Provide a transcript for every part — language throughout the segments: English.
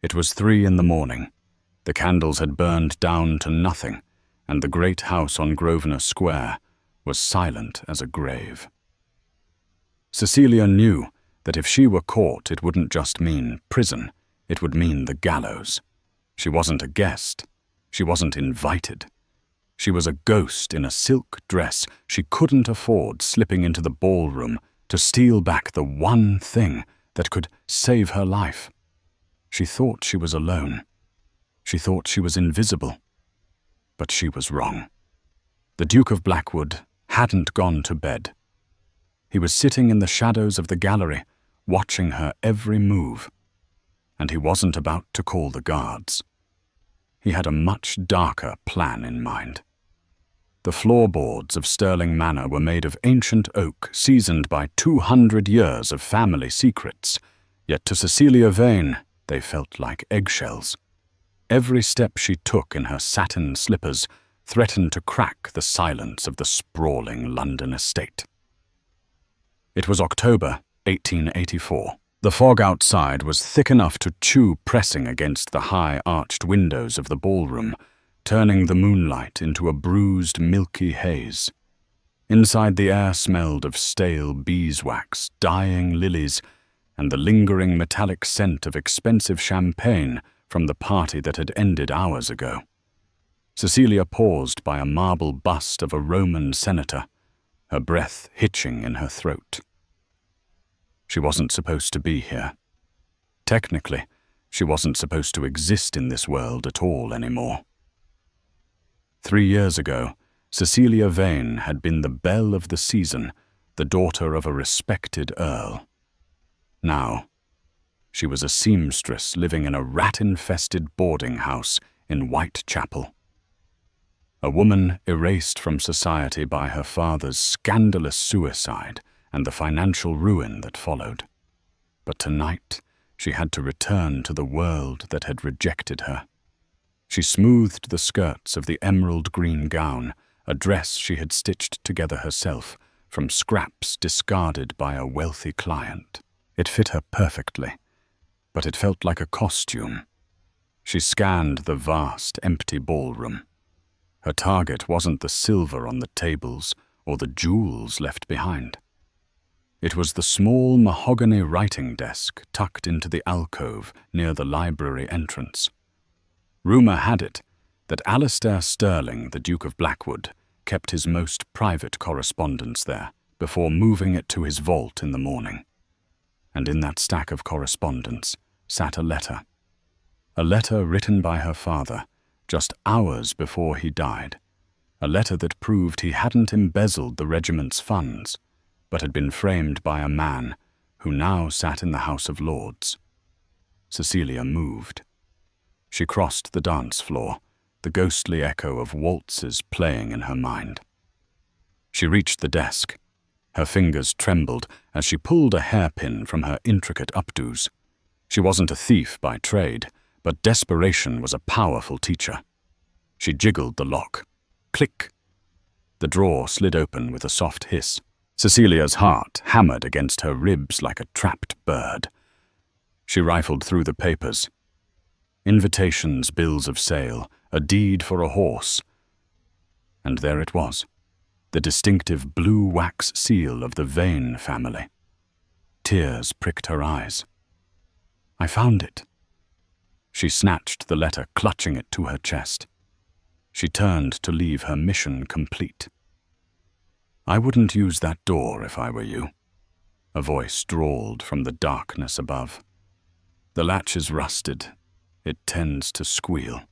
It was 3 in the morning. The candles had burned down to nothing, and the great house on Grosvenor Square was silent as a grave. Cecilia knew that if she were caught, it wouldn't just mean prison, it would mean the gallows. She wasn't a guest. She wasn't invited. She was a ghost in a silk dress. She couldn't afford slipping into the ballroom to steal back the one thing that could save her life. She thought she was alone. She thought she was invisible. But she was wrong. The Duke of Blackwood hadn't gone to bed. He was sitting in the shadows of the gallery, watching her every move. And he wasn't about to call the guards. He had a much darker plan in mind. The floorboards of Stirling Manor were made of ancient oak, seasoned by 200 years of family secrets, yet to Cecilia Vane they felt like eggshells. Every step she took in her satin slippers threatened to crack the silence of the sprawling London estate. It was October 1884. The fog outside was thick enough to chew pressing against the high arched windows of the ballroom, turning the moonlight into a bruised, milky haze. Inside, the air smelled of stale beeswax, dying lilies, and the lingering metallic scent of expensive champagne from the party that had ended hours ago. Cecilia paused by a marble bust of a Roman senator, her breath hitching in her throat. She wasn't supposed to be here. Technically, she wasn't supposed to exist in this world at all anymore. 3 years ago, Cecilia Vane had been the belle of the season, the daughter of a respected earl. Now, she was a seamstress living in a rat-infested boarding house in Whitechapel. A woman erased from society by her father's scandalous suicide and the financial ruin that followed. But tonight, she had to return to the world that had rejected her. She smoothed the skirts of the emerald green gown, a dress she had stitched together herself from scraps discarded by a wealthy client. It fit her perfectly, but it felt like a costume. She scanned the vast, empty ballroom. Her target wasn't the silver on the tables or the jewels left behind. It was the small mahogany writing desk tucked into the alcove near the library entrance. Rumour had it that Alistair Stirling, the Duke of Blackwood, kept his most private correspondence there before moving it to his vault in the morning. And in that stack of correspondence sat a letter written by her father just hours before he died, a letter that proved he hadn't embezzled the regiment's funds, but had been framed by a man who now sat in the House of Lords. Cecilia moved. She crossed the dance floor, the ghostly echo of waltzes playing in her mind. She reached the desk. Her fingers trembled as she pulled a hairpin from her intricate updos. She wasn't a thief by trade, but desperation was a powerful teacher. She jiggled the lock. Click! The drawer slid open with a soft hiss. Cecilia's heart hammered against her ribs like a trapped bird. She rifled through the papers. Invitations, bills of sale, a deed for a horse. And there it was, the distinctive blue wax seal of the Vane family. Tears pricked her eyes. I found it. She snatched the letter, clutching it to her chest. She turned to leave her mission complete. I wouldn't use that door if I were you. A voice drawled from the darkness above. The latch is rusted. It tends to squeal.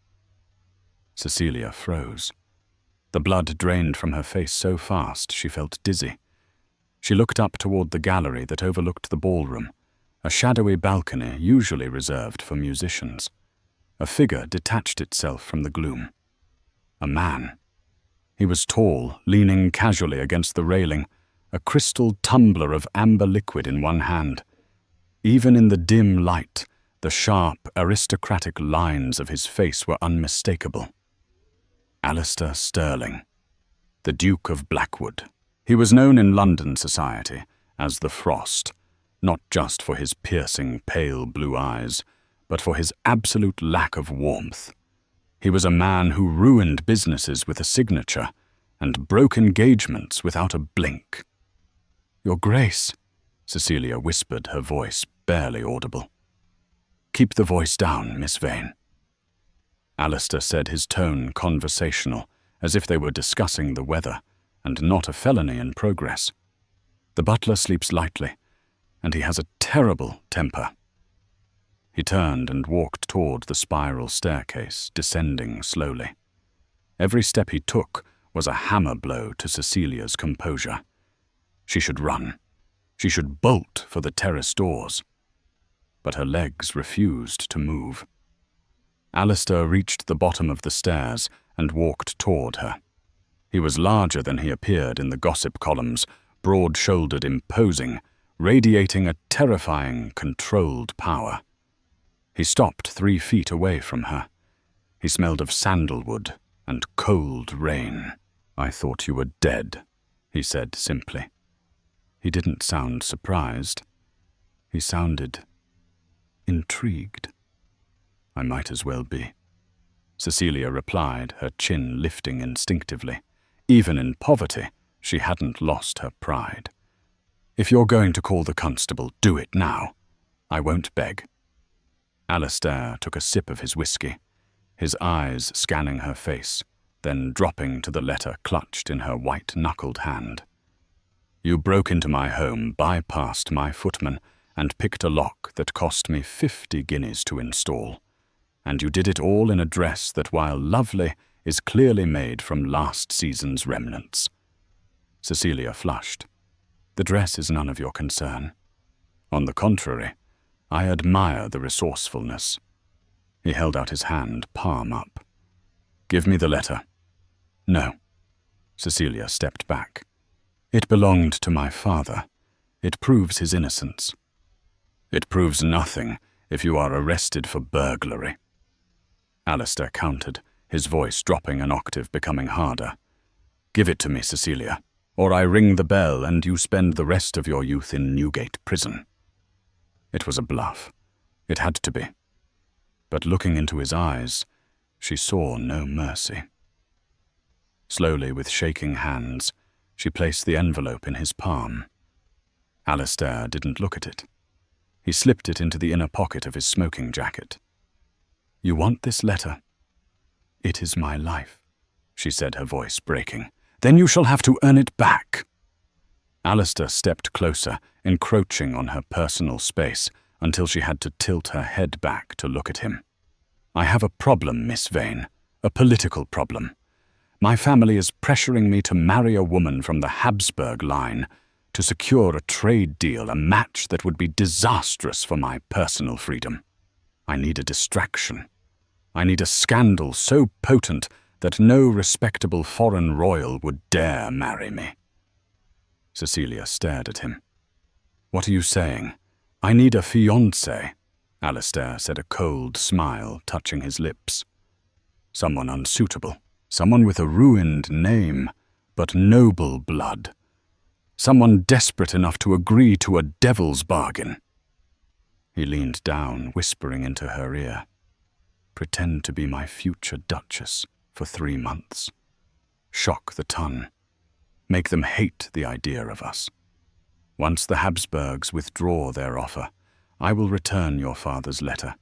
Cecilia froze. The blood drained from her face so fast she felt dizzy. She looked up toward the gallery that overlooked the ballroom, a shadowy balcony usually reserved for musicians. A figure detached itself from the gloom. A man. He was tall, leaning casually against the railing, a crystal tumbler of amber liquid in one hand. Even in the dim light, the sharp, aristocratic lines of his face were unmistakable. Alistair Stirling, the Duke of Blackwood. He was known in London society as the Frost, not just for his piercing, pale blue eyes, but for his absolute lack of warmth. He was a man who ruined businesses with a signature and broke engagements without a blink. "Your Grace," Cecilia whispered, her voice barely audible. "Keep the voice down, Miss Vane." Alistair said, his tone conversational, as if they were discussing the weather and not a felony in progress. "The butler sleeps lightly, and he has a terrible temper." He turned and walked toward the spiral staircase, descending slowly. Every step he took was a hammer blow to Cecilia's composure. She should run. She should bolt for the terrace doors. But her legs refused to move. Alistair reached the bottom of the stairs and walked toward her. He was larger than he appeared in the gossip columns, broad-shouldered, imposing, radiating a terrifying, controlled power. He stopped 3 feet away from her. He smelled of sandalwood and cold rain. "I thought you were dead," he said simply. He didn't sound surprised. He sounded intrigued. "I might as well be," Cecilia replied, her chin lifting instinctively. Even in poverty, she hadn't lost her pride. "If you're going to call the constable, do it now. I won't beg." Alistair took a sip of his whiskey, his eyes scanning her face, then dropping to the letter clutched in her white-knuckled hand. "You broke into my home, bypassed my footman, and picked a lock that cost me 50 guineas to install. And you did it all in a dress that, while lovely, is clearly made from last season's remnants." Cecilia flushed. "The dress is none of your concern. On the contrary, I admire the resourcefulness." He held out his hand, palm up. "Give me the letter." "No." Cecilia stepped back. "It belonged to my father. It proves his innocence." "It proves nothing if you are arrested for burglary." Alistair countered, his voice dropping an octave, becoming harder. "Give it to me, Cecilia, or I ring the bell and you spend the rest of your youth in Newgate prison." It was a bluff. It had to be. But looking into his eyes, she saw no mercy. Slowly, with shaking hands, she placed the envelope in his palm. Alistair didn't look at it. He slipped it into the inner pocket of his smoking jacket. "You want this letter?" "It is my life," she said, her voice breaking. "Then you shall have to earn it back." Alistair stepped closer, encroaching on her personal space, until she had to tilt her head back to look at him. "I have a problem, Miss Vane, a political problem. My family is pressuring me to marry a woman from the Habsburg line, to secure a trade deal, a match that would be disastrous for my personal freedom. I need a distraction. I need a scandal so potent that no respectable foreign royal would dare marry me." Cecilia stared at him. "What are you saying? I need a fiancé," Alistair said, a cold smile touching his lips. "Someone unsuitable, someone with a ruined name, but noble blood. Someone desperate enough to agree to a devil's bargain." He leaned down, whispering into her ear. "Pretend to be my future duchess for 3 months. Shock the ton. Make them hate the idea of us. Once the Habsburgs withdraw their offer, I will return your father's letter,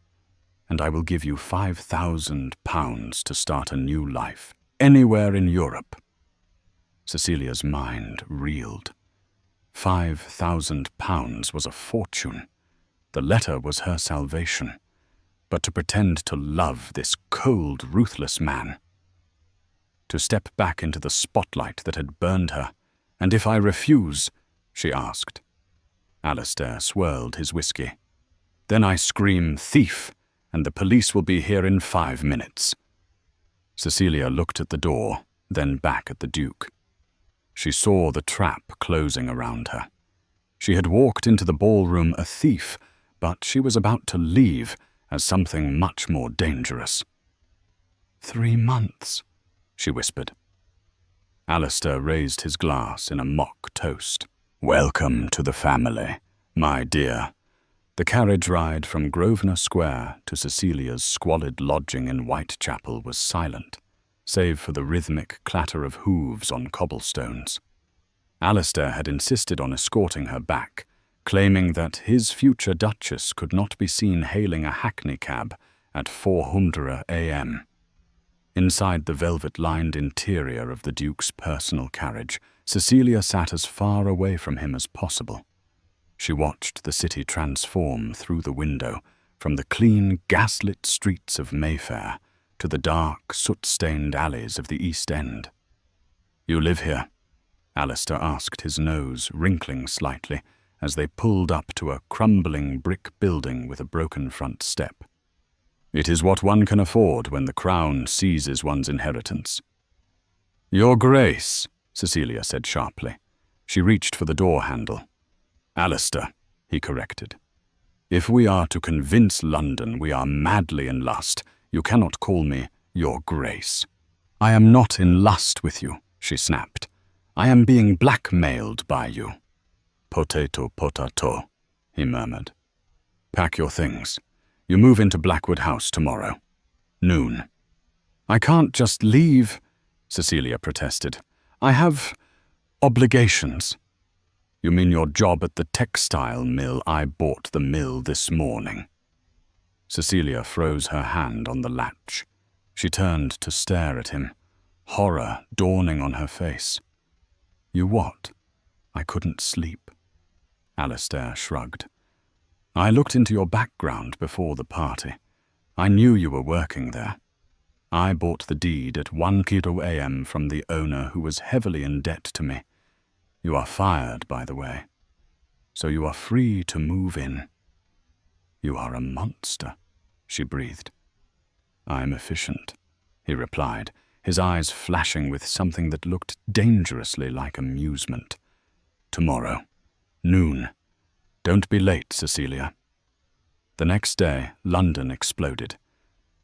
and I will give you £5,000 to start a new life, anywhere in Europe." Cecilia's mind reeled. £5,000 was a fortune. The letter was her salvation. But to pretend to love this cold, ruthless man, to step back into the spotlight that had burned her. "And if I refuse?" she asked. Alistair swirled his whiskey. "Then I scream, 'Thief!' and the police will be here in 5 minutes." Cecilia looked at the door, then back at the Duke. She saw the trap closing around her. She had walked into the ballroom a thief, but she was about to leave as something much more dangerous. 3 months, she whispered. Alistair raised his glass in a mock toast. "Welcome to the family, my dear. The carriage ride from Grosvenor Square to Cecilia's squalid lodging in Whitechapel was silent, save for the rhythmic clatter of hooves on cobblestones. Alistair had insisted on escorting her back, claiming that his future Duchess could not be seen hailing a hackney cab at 4:00 a.m. Inside the velvet-lined interior of the Duke's personal carriage, Cecilia sat as far away from him as possible. She watched the city transform through the window, from the clean, gaslit streets of Mayfair to the dark, soot-stained alleys of the East End. "You live here?" Alistair asked, his nose wrinkling slightly as they pulled up to a crumbling brick building with a broken front step. "It is what one can afford when the Crown seizes one's inheritance." "Your Grace," Cecilia said sharply. She reached for the door handle. "Alistair," he corrected. "If we are to convince London we are madly in lust, you cannot call me Your Grace." "I am not in lust with you," she snapped. "I am being blackmailed by you." "Potato, potato," he murmured. "Pack your things. You move into Blackwood House tomorrow. Noon." "I can't just leave," Cecilia protested. "I have obligations." "You mean your job at the textile mill? I bought the mill this morning." Cecilia froze her hand on the latch. She turned to stare at him, horror dawning on her face. "You what?" "I couldn't sleep." Alistair shrugged. "I looked into your background before the party. I knew you were working there. I bought the deed at 1:00 a.m. from the owner who was heavily in debt to me. You are fired, by the way. So you are free to move in." "You are a monster," she breathed. "I'm efficient," he replied, his eyes flashing with something that looked dangerously like amusement. "Tomorrow, noon. Don't be late, Cecilia." The next day, London exploded.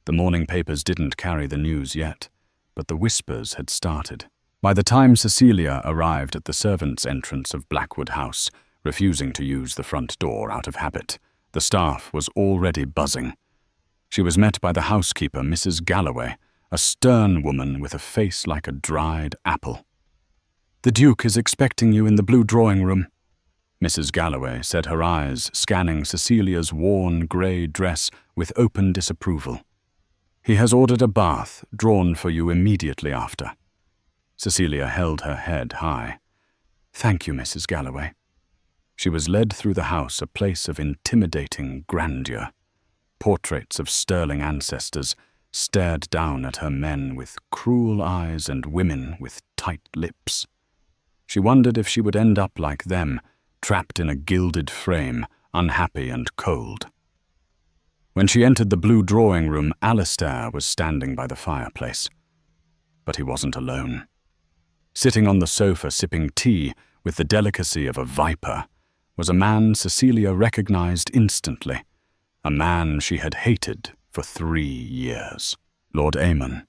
The morning papers didn't carry the news yet, but the whispers had started. By the time Cecilia arrived at the servants' entrance of Blackwood House, refusing to use the front door out of habit, the staff was already buzzing. She was met by the housekeeper, Mrs. Galloway, a stern woman with a face like a dried apple. "The Duke is expecting you in the blue drawing-room," Mrs. Galloway said, her eyes scanning Cecilia's worn grey dress with open disapproval. "He has ordered a bath drawn for you immediately after." Cecilia held her head high. "Thank you, Mrs. Galloway." She was led through the house, a place of intimidating grandeur. Portraits of sterling ancestors stared down at her, men with cruel eyes and women with tight lips. She wondered if she would end up like them, trapped in a gilded frame, unhappy and cold. When she entered the blue drawing-room, Alistair was standing by the fireplace. But he wasn't alone. Sitting on the sofa sipping tea with the delicacy of a viper was a man Cecilia recognized instantly, a man she had hated for 3 years. Lord Amon.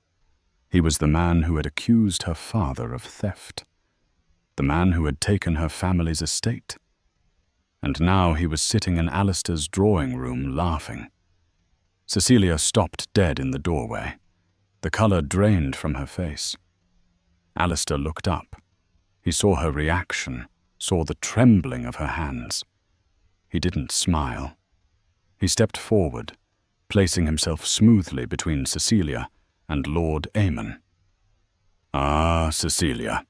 He was the man who had accused her father of theft, the man who had taken her family's estate. And now he was sitting in Alistair's drawing-room laughing. Cecilia stopped dead in the doorway. The colour drained from her face. Alistair looked up. He saw her reaction, saw the trembling of her hands. He didn't smile. He stepped forward, placing himself smoothly between Cecilia and Lord Amon. "Ah, Cecilia,"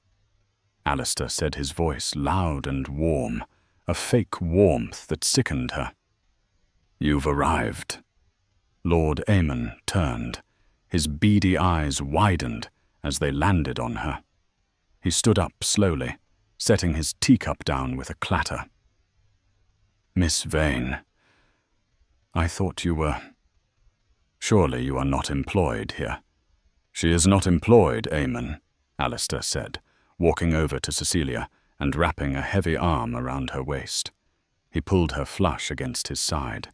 Alistair said, his voice loud and warm, a fake warmth that sickened her. "You've arrived." Lord Amon turned. His beady eyes widened as they landed on her. He stood up slowly, setting his teacup down with a clatter. "Miss Vane, I thought you were... Surely you are not employed here." "She is not employed, Amon," Alistair said, walking over to Cecilia and wrapping a heavy arm around her waist. He pulled her flush against his side.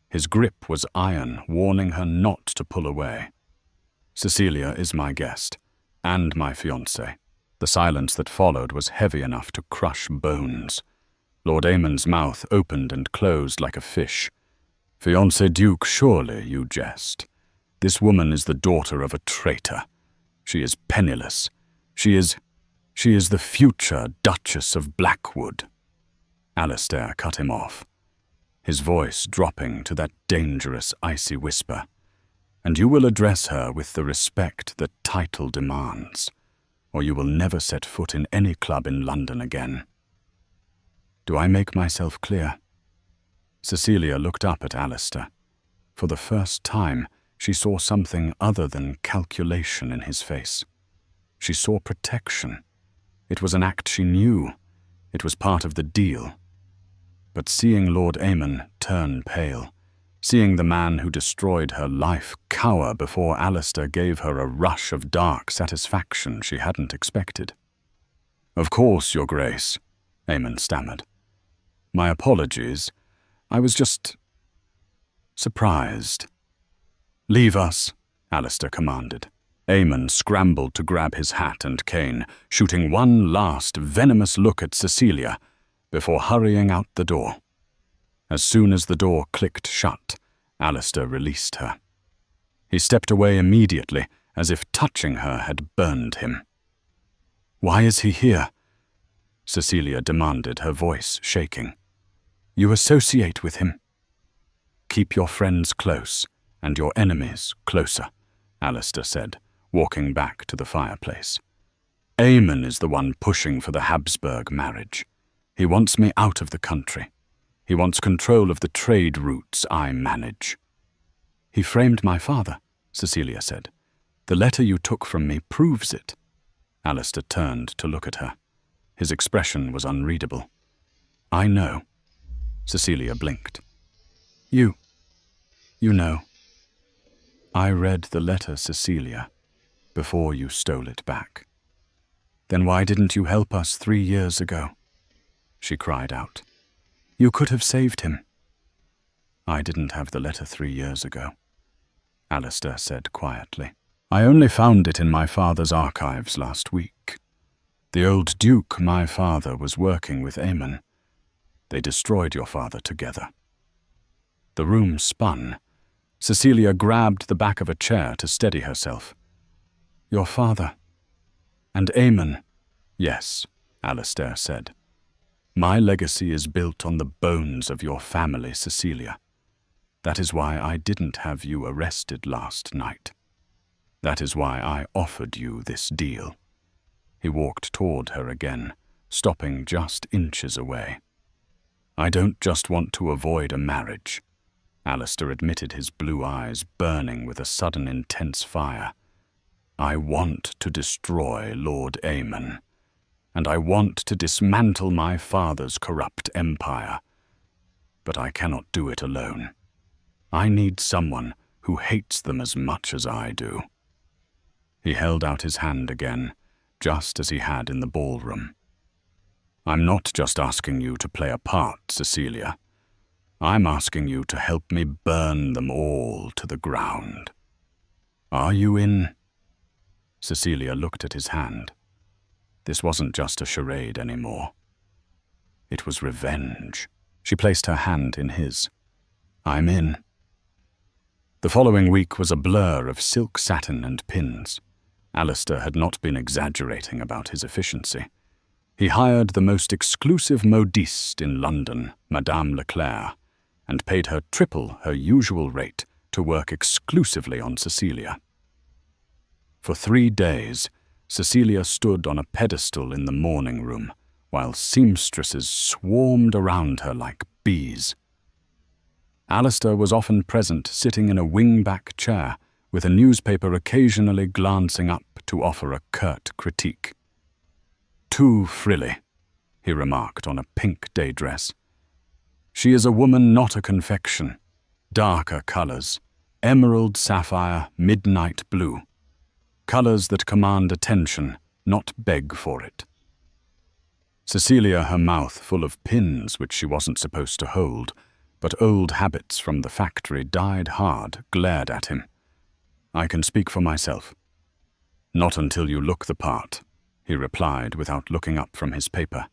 His grip was iron, warning her not to pull away. "Cecilia is my guest, and my fiancée." The silence that followed was heavy enough to crush bones. Lord Amon's mouth opened and closed like a fish. "Fiancé Duke, surely you jest. This woman is the daughter of a traitor. She is penniless. She is the future Duchess of Blackwood." Alistair cut him off, his voice dropping to that dangerous icy whisper. "And you will address her with the respect that title demands, or you will never set foot in any club in London again." Do I make myself clear? Cecilia looked up at Alistair. For the first time, she saw something other than calculation in his face. She saw protection. It was an act she knew. It was part of the deal. But seeing Lord Amon turn pale, seeing the man who destroyed her life cower before Alistair gave her a rush of dark satisfaction she hadn't expected. "Of course, Your Grace," Amon stammered. "My apologies. I was just surprised." "Leave us," Alistair commanded. Amon scrambled to grab his hat and cane, shooting one last venomous look at Cecilia before hurrying out the door. As soon as the door clicked shut, Alistair released her. He stepped away immediately, as if touching her had burned him. "Why is he here?" Cecilia demanded, her voice shaking. "You associate with him." "Keep your friends close, and your enemies closer," Alistair said, walking back to the fireplace. "Amon is the one pushing for the Habsburg marriage. He wants me out of the country. He wants control of the trade routes I manage." "He framed my father," Cecilia said. "The letter you took from me proves it." Alistair turned to look at her. His expression was unreadable. "I know." Cecilia blinked. You know. I read the letter, Cecilia, before you stole it back." "Then why didn't you help us 3 years ago?" she cried out. "You could have saved him." "I didn't have the letter 3 years ago," Alistair said quietly. "I only found it in my father's archives last week. The old Duke, my father, was working with Amon. They destroyed your father together." The room spun. Cecilia grabbed the back of a chair to steady herself. "Your father and Amon." "Yes," Alistair said. "My legacy is built on the bones of your family, Cecilia. That is why I didn't have you arrested last night. That is why I offered you this deal." He walked toward her again, stopping just inches away. "I don't just want to avoid a marriage," Alistair admitted, his blue eyes burning with a sudden intense fire. "I want to destroy Lord Amon, and I want to dismantle my father's corrupt empire. But I cannot do it alone. I need someone who hates them as much as I do." He held out his hand again, just as he had in the ballroom. "I'm not just asking you to play a part, Cecilia. I'm asking you to help me burn them all to the ground. Are you in?" Cecilia looked at his hand. This wasn't just a charade anymore. It was revenge. She placed her hand in his. "I'm in." The following week was a blur of silk satin and pins. Alistair had not been exaggerating about his efficiency. He hired the most exclusive modiste in London, Madame Leclerc, and paid her triple her usual rate to work exclusively on Cecilia. For 3 days, Cecilia stood on a pedestal in the morning room, while seamstresses swarmed around her like bees. Alistair was often present, sitting in a wing-back chair, with a newspaper occasionally glancing up to offer a curt critique. "Too frilly," he remarked on a pink day dress. "She is a woman, not a confection. Darker colors, emerald sapphire, midnight blue. Colors that command attention, not beg for it." Cecilia, her mouth full of pins which she wasn't supposed to hold, but old habits from the factory died hard, glared at him. "I can speak for myself." "Not until you look the part," he replied without looking up from his paper.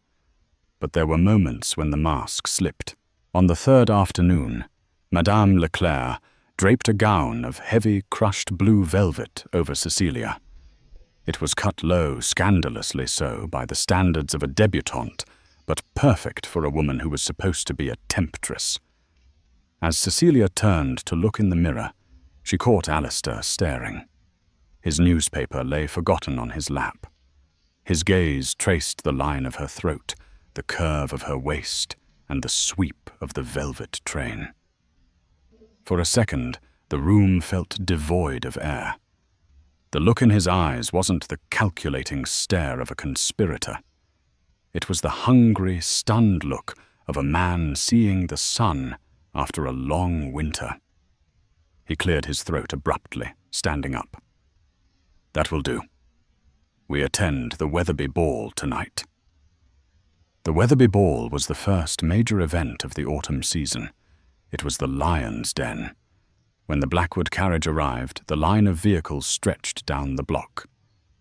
but there were moments when the mask slipped. On the third afternoon, Madame Leclerc draped a gown of heavy, crushed blue velvet over Cecilia. It was cut low, scandalously so, by the standards of a debutante, but perfect for a woman who was supposed to be a temptress. As Cecilia turned to look in the mirror, she caught Alistair staring. His newspaper lay forgotten on his lap. His gaze traced the line of her throat, the curve of her waist, and the sweep of the velvet train. For a second, the room felt devoid of air. The look in his eyes wasn't the calculating stare of a conspirator. It was the hungry, stunned look of a man seeing the sun after a long winter. He cleared his throat abruptly, standing up. "That will do. We attend the Wetherby Ball tonight." The Wetherby Ball was the first major event of the autumn season. It was the Lion's Den. When the Blackwood carriage arrived, the line of vehicles stretched down the block.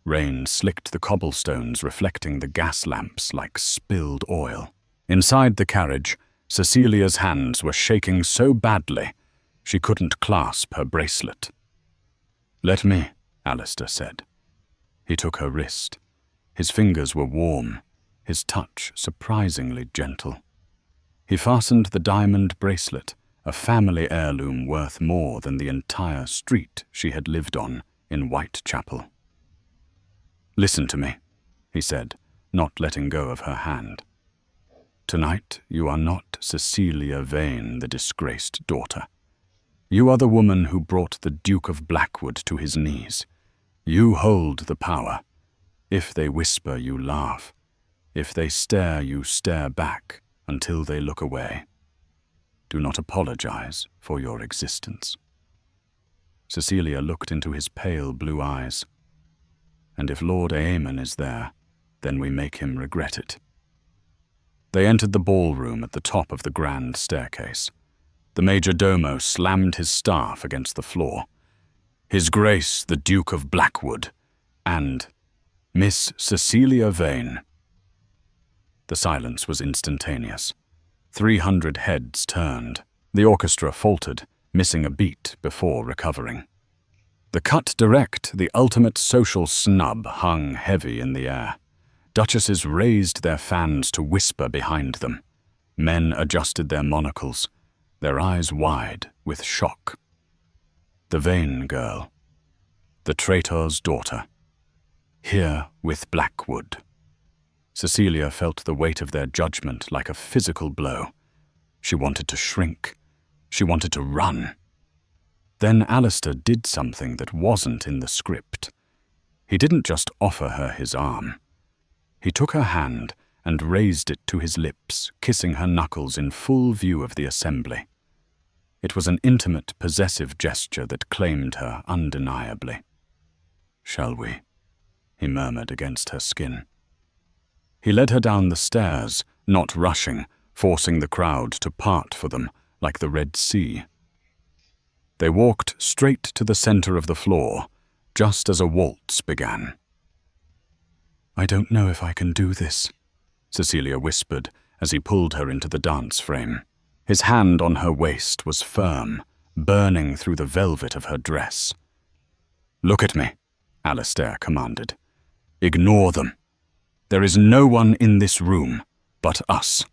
Rain slicked the cobblestones, reflecting the gas lamps like spilled oil. Inside the carriage, Cecilia's hands were shaking so badly she couldn't clasp her bracelet. "Let me," Alistair said. He took her wrist. His fingers were warm, his touch surprisingly gentle. He fastened the diamond bracelet, a family heirloom worth more than the entire street she had lived on in Whitechapel. "Listen to me," he said, not letting go of her hand. "Tonight you are not Cecilia Vane, the disgraced daughter. You are the woman who brought the Duke of Blackwood to his knees. You hold the power. If they whisper, you laugh. If they stare, you stare back until they look away. Do not apologize for your existence." Cecilia looked into his pale blue eyes. "And if Lord Eamon is there, then we make him regret it." They entered the ballroom at the top of the grand staircase. The major domo slammed his staff against the floor. "His Grace the Duke of Blackwood, and Miss Cecilia Vane." The silence was instantaneous. 300 heads turned. The orchestra faltered, missing a beat before recovering. The cut direct, the ultimate social snub, hung heavy in the air. Duchesses raised their fans to whisper behind them. Men adjusted their monocles, their eyes wide with shock. The Vane girl, the traitor's daughter, here with Blackwood. Cecilia felt the weight of their judgment like a physical blow. She wanted to shrink. She wanted to run. Then Alistair did something that wasn't in the script. He didn't just offer her his arm. He took her hand and raised it to his lips, kissing her knuckles in full view of the assembly. It was an intimate, possessive gesture that claimed her undeniably. "Shall we?" he murmured against her skin. He led her down the stairs, not rushing, forcing the crowd to part for them like the Red Sea. They walked straight to the center of the floor, just as a waltz began. "I don't know if I can do this," Cecilia whispered as he pulled her into the dance frame. His hand on her waist was firm, burning through the velvet of her dress. "Look at me," Alistair commanded. "Ignore them. There is no one in this room but us."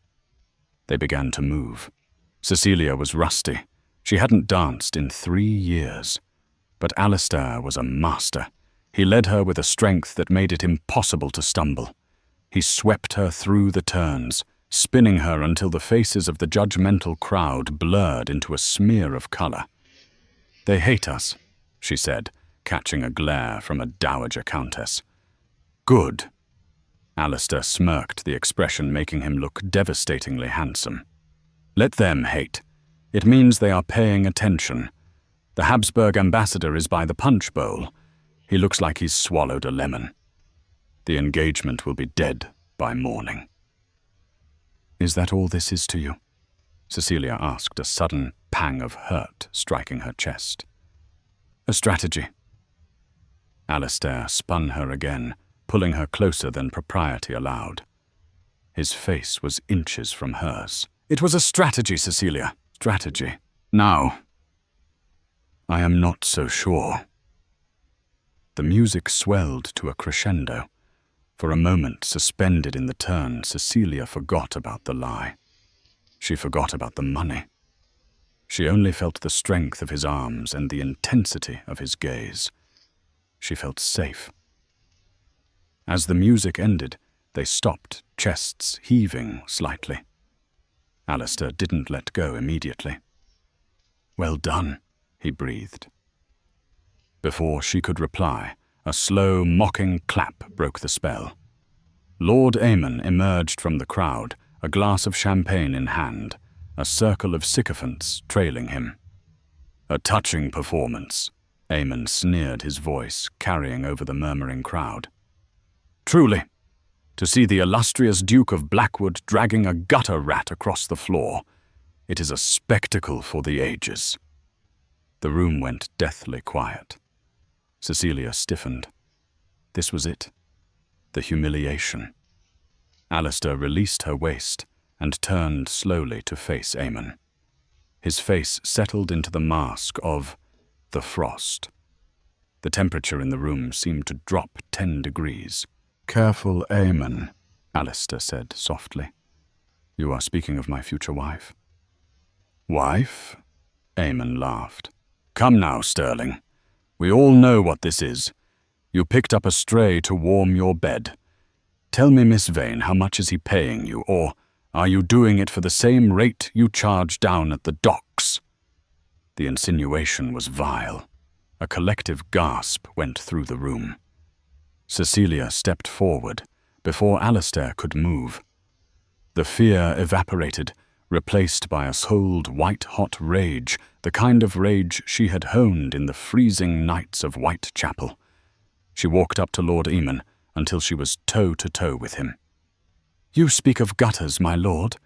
They began to move. Cecilia was rusty. She hadn't danced in 3 years. But Alistair was a master. He led her with a strength that made it impossible to stumble. He swept her through the turns, spinning her until the faces of the judgmental crowd blurred into a smear of color. "They hate us," she said, catching a glare from a dowager countess. "Good." Alistair smirked, the expression making him look devastatingly handsome. "Let them hate. It means they are paying attention. The Habsburg ambassador is by the punch bowl. He looks like he's swallowed a lemon. The engagement will be dead by morning." "Is that all this is to you?" Cecilia asked, a sudden pang of hurt striking her chest. "A strategy." Alistair spun her again, pulling her closer than propriety allowed. His face was inches from hers. "It was a strategy, Cecilia. Strategy. Now, I am not so sure." The music swelled to a crescendo. For a moment, suspended in the turn, Cecilia forgot about the lie. She forgot about the money. She only felt the strength of his arms and the intensity of his gaze. She felt safe. As the music ended, they stopped, chests heaving slightly. Alistair didn't let go immediately. "Well done," he breathed. Before she could reply, a slow, mocking clap broke the spell. Lord Aemon emerged from the crowd, a glass of champagne in hand, a circle of sycophants trailing him. "A touching performance," Aemon sneered, his voice carrying over the murmuring crowd. "Truly, to see the illustrious Duke of Blackwood dragging a gutter rat across the floor, it is a spectacle for the ages." The room went deathly quiet. Cecilia stiffened. This was it. The humiliation. Alistair released her waist and turned slowly to face Aemon. His face settled into the mask of the frost. The temperature in the room seemed to drop 10 degrees. "Careful, Aemon," Alistair said softly. "You are speaking of my future wife." "Wife?" Aemon laughed. "Come now, Sterling. We all know what this is. You picked up a stray to warm your bed. Tell me, Miss Vane, how much is he paying you, or are you doing it for the same rate you charge down at the docks?" The insinuation was vile. A collective gasp went through the room. Cecilia stepped forward before Alistair could move. The fear evaporated, replaced by a cold, white-hot rage, the kind of rage she had honed in the freezing nights of Whitechapel. She walked up to Lord Aemon until she was toe-to-toe with him. "You speak of gutters, my lord,"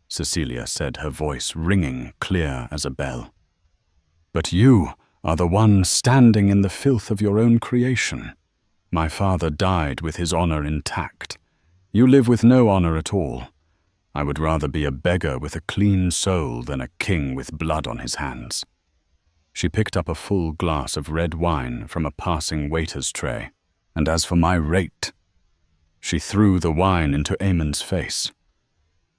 Cecilia said, her voice ringing clear as a bell. "But you are the one standing in the filth of your own creation. My father died with his honor intact. You live with no honor at all. I would rather be a beggar with a clean soul than a king with blood on his hands." She picked up a full glass of red wine from a passing waiter's tray. "And as for my rate..." She threw the wine into Aemon's face.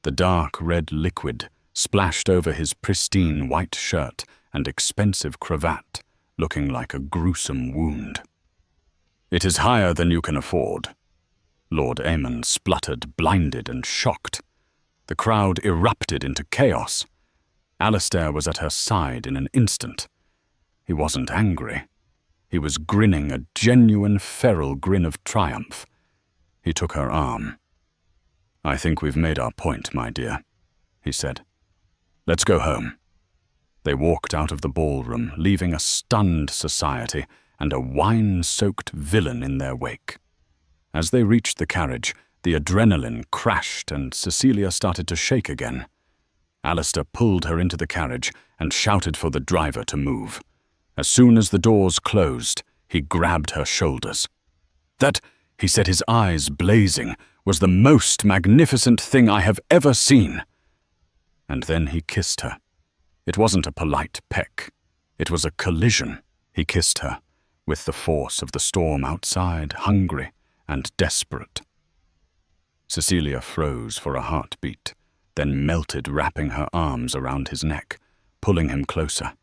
The dark red liquid splashed over his pristine white shirt and expensive cravat, looking like a gruesome wound. "It is higher than you can afford." Lord Aemon spluttered, blinded and shocked. The crowd erupted into chaos. Alistair was at her side in an instant. He wasn't angry. He was grinning a genuine feral grin of triumph. He took her arm. "I think we've made our point, my dear," he said. "Let's go home." They walked out of the ballroom, leaving a stunned society and a wine-soaked villain in their wake. As they reached the carriage, the adrenaline crashed and Cecilia started to shake again. Alistair pulled her into the carriage and shouted for the driver to move. As soon as the doors closed, he grabbed her shoulders. "That," he said, his eyes blazing, "was the most magnificent thing I have ever seen." And then he kissed her. It wasn't a polite peck. It was a collision. He kissed her, with the force of the storm outside, hungry and desperate. Cecilia froze for a heartbeat, then melted, wrapping her arms around his neck, pulling him closer.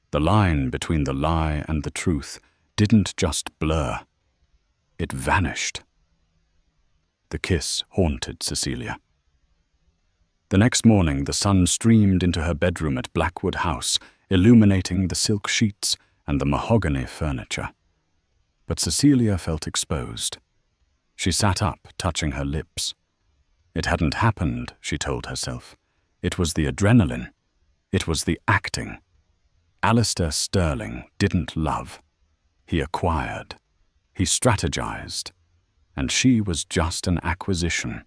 The line between the lie and the truth didn't just blur. It vanished. The kiss haunted Cecilia. The next morning, the sun streamed into her bedroom at Blackwood House, illuminating the silk sheets and the mahogany furniture. But Cecilia felt exposed. She sat up, touching her lips. It hadn't happened, she told herself. It was the adrenaline. It was the acting. Alistair Sterling didn't love. He acquired. He strategized. And she was just an acquisition.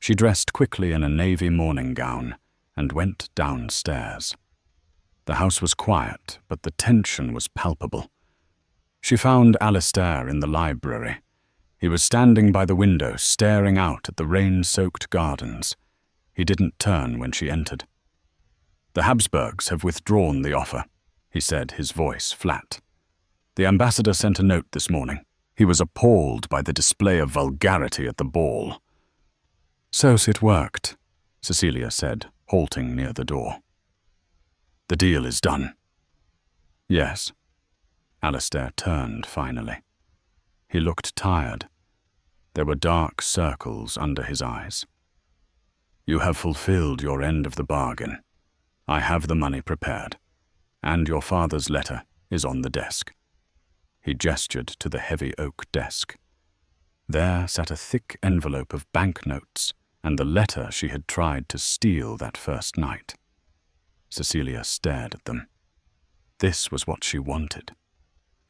She dressed quickly in a navy morning gown and went downstairs. The house was quiet, but the tension was palpable. She found Alistair in the library. He was standing by the window, staring out at the rain-soaked gardens. He didn't turn when she entered. "The Habsburgs have withdrawn the offer," he said, his voice flat. "The ambassador sent a note this morning. He was appalled by the display of vulgarity at the ball." "So's it worked," Cecilia said, halting near the door. "The deal is done." "Yes." Alistair turned finally. He looked tired. There were dark circles under his eyes. "You have fulfilled your end of the bargain. I have the money prepared, and your father's letter is on the desk." He gestured to the heavy oak desk. There sat a thick envelope of banknotes and the letter she had tried to steal that first night. Cecilia stared at them. This was what she wanted.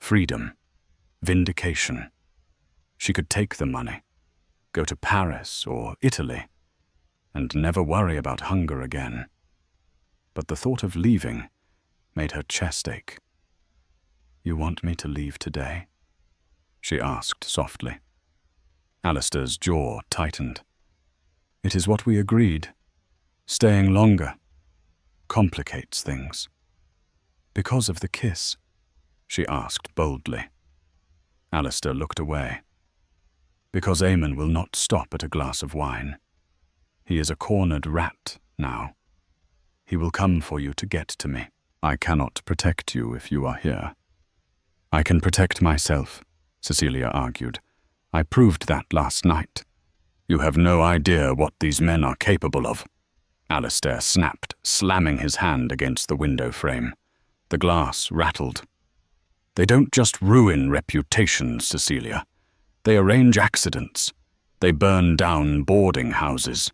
Freedom. Vindication. She could take the money, go to Paris or Italy, and never worry about hunger again. But the thought of leaving made her chest ache. "You want me to leave today?" she asked softly. Alistair's jaw tightened. "It is what we agreed. Staying longer complicates things." "Because of the kiss?" she asked boldly. Alistair looked away. "Because Eamon will not stop at a glass of wine. He is a cornered rat now. He will come for you to get to me. I cannot protect you if you are here." "I can protect myself," Cecilia argued. "I proved that last night." "You have no idea what these men are capable of," Alistair snapped, slamming his hand against the window frame. The glass rattled. "They don't just ruin reputations, Cecilia. They arrange accidents. They burn down boarding houses.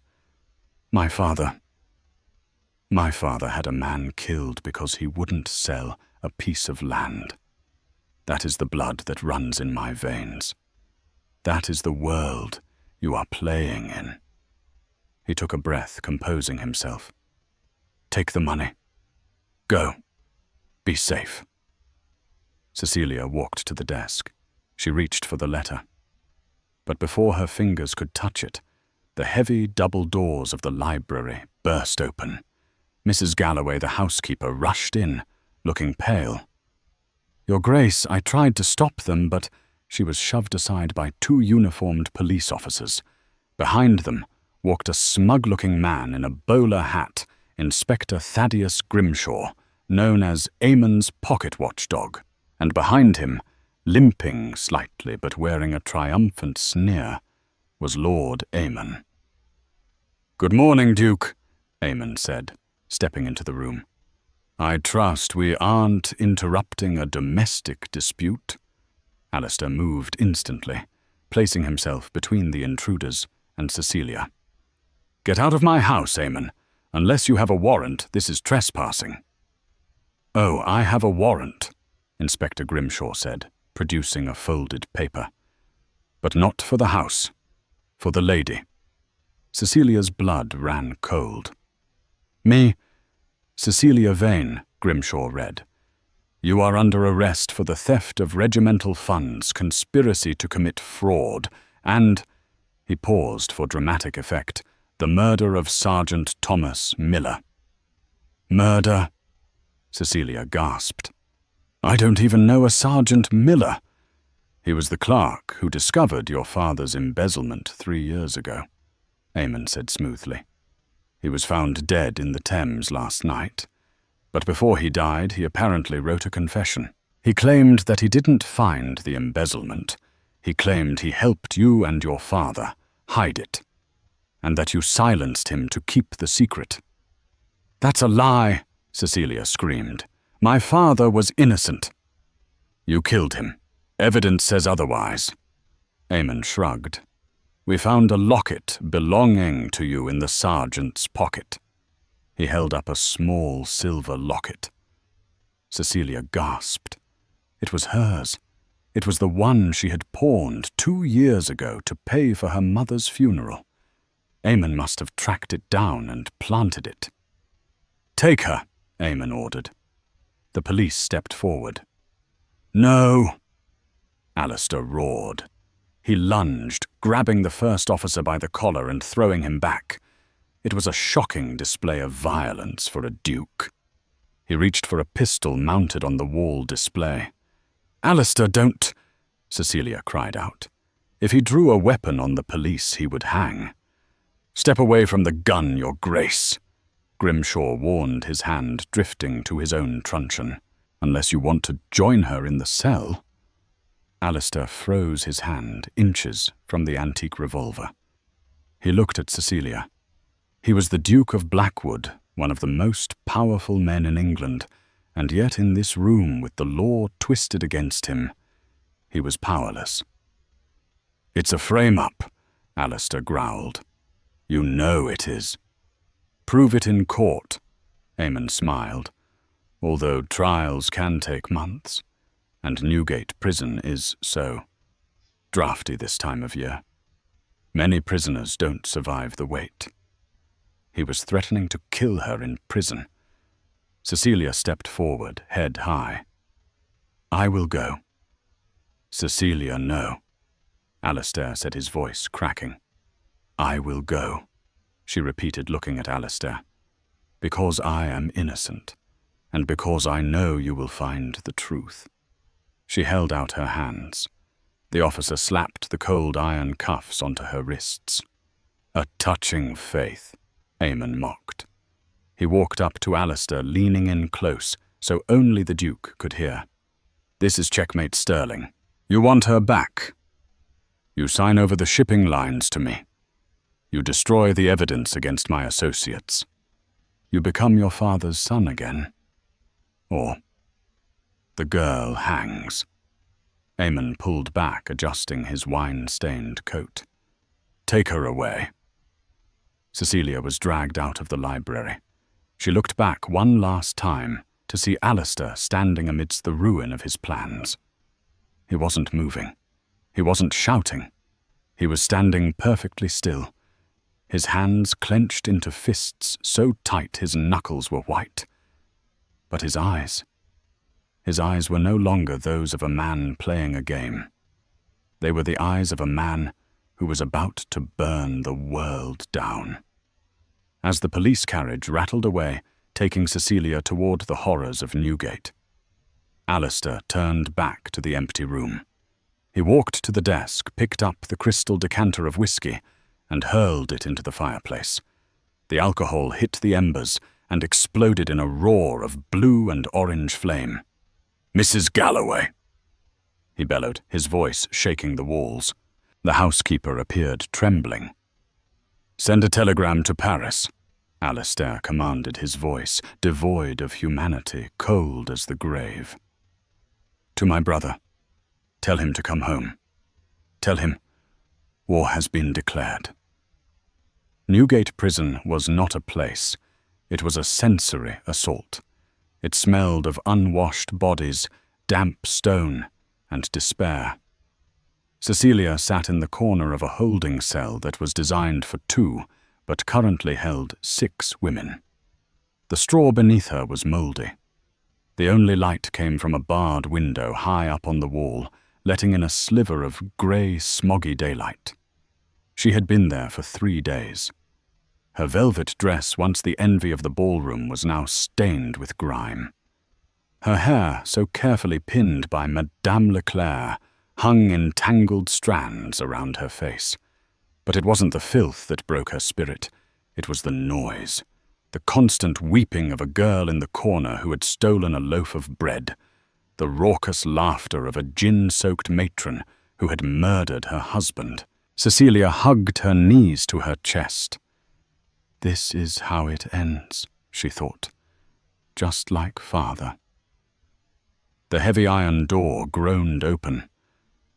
My father had a man killed because he wouldn't sell a piece of land. That is the blood that runs in my veins. That is the world you are playing in." He took a breath, composing himself. "Take the money. Go. Be safe." Cecilia walked to the desk. She reached for the letter. But before her fingers could touch it, the heavy double doors of the library burst open. Mrs. Galloway, the housekeeper, rushed in, looking pale. "Your Grace, I tried to stop them, but—" She was shoved aside by 2 uniformed police officers. Behind them walked a smug-looking man in a bowler hat, Inspector Thaddeus Grimshaw, known as Eamon's pocket watchdog, and behind him, limping slightly but wearing a triumphant sneer, was Lord Eamon. "Good morning, Duke," Eamon said, stepping into the room. "I trust we aren't interrupting a domestic dispute?" Alistair moved instantly, placing himself between the intruders and Cecilia. "Get out of my house, Eamon. Unless you have a warrant, this is trespassing." "Oh, I have a warrant," Inspector Grimshaw said, producing a folded paper. "But not for the house. For the lady." Cecilia's blood ran cold. "Me, Cecilia Vane," Grimshaw read. "You are under arrest for the theft of regimental funds, conspiracy to commit fraud, and—" he paused for dramatic effect— "the murder of Sergeant Thomas Miller." "Murder?" Cecilia gasped. "I don't even know a Sergeant Miller." "He was the clerk who discovered your father's embezzlement 3 years ago," Eamon said smoothly. "He was found dead in the Thames last night. But before he died, he apparently wrote a confession. He claimed that he didn't find the embezzlement. He claimed he helped you and your father hide it, and that you silenced him to keep the secret." "That's a lie," Cecilia screamed. "My father was innocent." "You killed him. Evidence says otherwise." Eamon shrugged. "We found a locket belonging to you in the sergeant's pocket." He held up a small silver locket. Cecilia gasped. It was hers. It was the one she had pawned 2 years ago to pay for her mother's funeral. Eamon must have tracked it down and planted it. "Take her," Eamon ordered. The police stepped forward. "No!" Alistair roared. He lunged, grabbing the first officer by the collar and throwing him back. It was a shocking display of violence for a duke. He reached for a pistol mounted on the wall display. "Alistair, don't!" Cecilia cried out. "If he drew a weapon on the police, he would hang." "Step away from the gun, your grace," Grimshaw warned, his hand drifting to his own truncheon. "Unless you want to join her in the cell." Alistair froze his hand inches from the antique revolver. He looked at Cecilia. He was the Duke of Blackwood, one of the most powerful men in England, and yet in this room with the law twisted against him, he was powerless. "It's a frame-up," Alistair growled. "You know it is." "Prove it in court," Eamon smiled, "although trials can take months, and Newgate Prison is so drafty this time of year. Many prisoners don't survive the wait." He was threatening to kill her in prison. Cecilia stepped forward, head high. "I will go." "Cecilia, no," Alistair said, his voice cracking. "I will go," she repeated, looking at Alistair, "because I am innocent, and because I know you will find the truth." She held out her hands. The officer slapped the cold iron cuffs onto her wrists. "A touching faith," Eamon mocked. He walked up to Alistair, leaning in close, so only the Duke could hear. "This is checkmate Sterling. You want her back. You sign over the shipping lines to me. You destroy the evidence against my associates. You become your father's son again. Or the girl hangs." Eamon pulled back, adjusting his wine-stained coat. "Take her away." Cecilia was dragged out of the library. She looked back one last time to see Alistair standing amidst the ruin of his plans. He wasn't moving. He wasn't shouting. He was standing perfectly still, his hands clenched into fists so tight his knuckles were white. But his eyes were no longer those of a man playing a game. They were the eyes of a man who was about to burn the world down. As the police carriage rattled away, taking Cecilia toward the horrors of Newgate, Alistair turned back to the empty room. He walked to the desk, picked up the crystal decanter of whiskey, and hurled it into the fireplace. The alcohol hit the embers and exploded in a roar of blue and orange flame. "Mrs. Galloway!" he bellowed, his voice shaking the walls. The housekeeper appeared, trembling. "Send a telegram to Paris," Alistair commanded, his voice devoid of humanity, cold as the grave. "To my brother. Tell him to come home. Tell him war has been declared." Newgate Prison was not a place. It was a sensory assault. It smelled of unwashed bodies, damp stone, and despair. Cecilia sat in the corner of a holding cell that was designed for 2, but currently held 6 women. The straw beneath her was mouldy. The only light came from a barred window high up on the wall, letting in a sliver of grey, smoggy daylight. She had been there for 3 days. Her velvet dress, once the envy of the ballroom, was now stained with grime. Her hair, so carefully pinned by Madame Leclerc, hung in tangled strands around her face. But it wasn't the filth that broke her spirit. It was the noise, the constant weeping of a girl in the corner who had stolen a loaf of bread, the raucous laughter of a gin-soaked matron who had murdered her husband. Cecilia hugged her knees to her chest. "This is how it ends," she thought, "just like father." The heavy iron door groaned open.